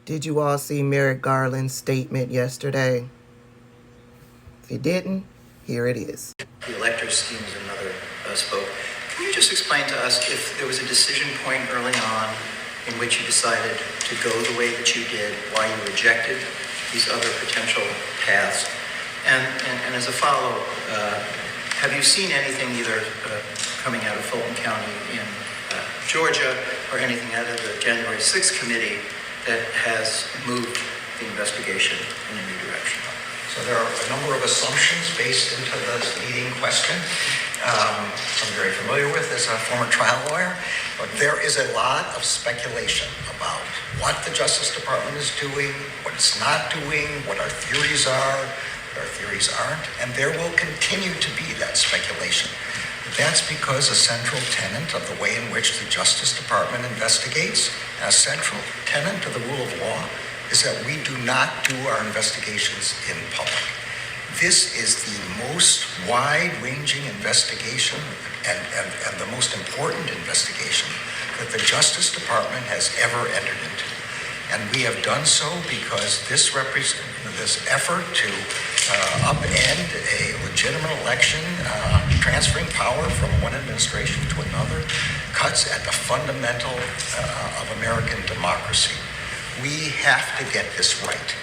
Did you all see Merrick Garland's statement yesterday? If you didn't, here it is. The elector scheme is another spoke. Can you just explain to us if there was a decision point early on in which you decided to go the way that you did, why you rejected these other potential paths? And as a follow-up, have you seen anything either coming out of Fulton County in Georgia or anything out of the January 6th committee that has moved the investigation in a new direction? So there are a number of assumptions based into this leading question. I'm very familiar with as a former trial lawyer, but there is a lot of speculation about what the Justice Department is doing, what it's not doing, what our theories are, what our theories aren't, and there will continue to be that speculation. That's because a central tenet of the way in which the Justice Department investigates, a central tenet of the rule of law, is that we do not do our investigations in public. This is the most wide-ranging investigation and the most important investigation that the Justice Department has ever entered into. And we have done so because this effort to upend a legitimate election, transferring power from one administration to another, cuts at the fundamental of American democracy. We have to get this right.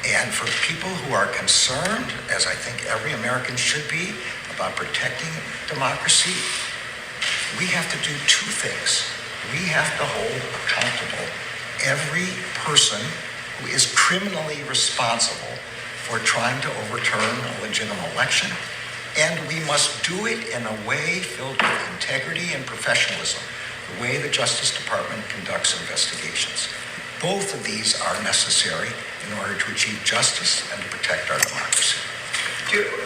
And for people who are concerned, as I think every American should be, about protecting democracy, we have to do two things. We have to hold accountable every person who is criminally responsible for trying to overturn a legitimate election. And we must do it in a way filled with integrity and professionalism, the way the Justice Department conducts investigations. Both of these are necessary in order to achieve justice and to protect our democracy.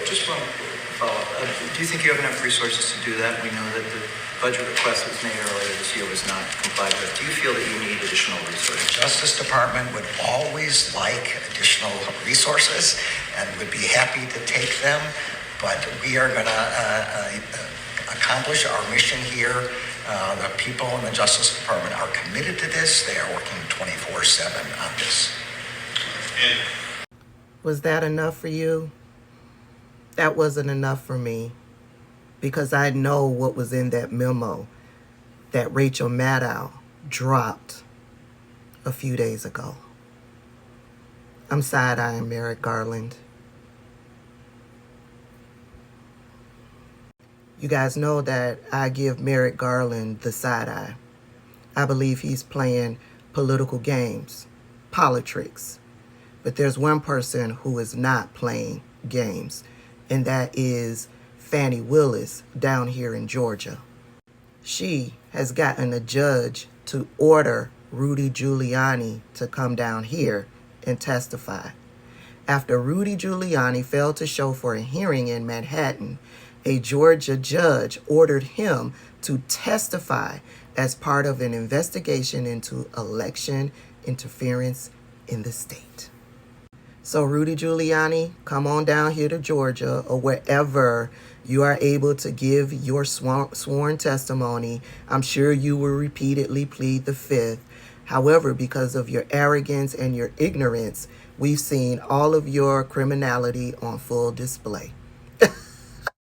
Just one follow-up. Do you think you have enough resources to do that? We know that the budget request that was made earlier this year was not complied with. Do you feel that you need additional resources? The Justice Department would always like additional resources and would be happy to take them, but we are going to accomplish our mission here. The people in the Justice Department are committed to this. They are working 24/7 on this. Was that enough for you? That wasn't enough for me, because I know what was in that memo that Rachel Maddow dropped a few days ago. I'm side-eyeing Merrick Garland. You guys know that I give Merrick Garland the side eye. I believe he's playing political games, politics. But there's one person who is not playing games, and that is Fani Willis down here in Georgia. She has gotten a judge to order Rudy Giuliani to come down here and testify. After Rudy Giuliani failed to show for a hearing in Manhattan, a Georgia judge ordered him to testify as part of an investigation into election interference in the state. So Rudy Giuliani, come on down here to Georgia or wherever you are able to give your sworn testimony. I'm sure you will repeatedly plead the fifth. However, because of your arrogance and your ignorance, we've seen all of your criminality on full display.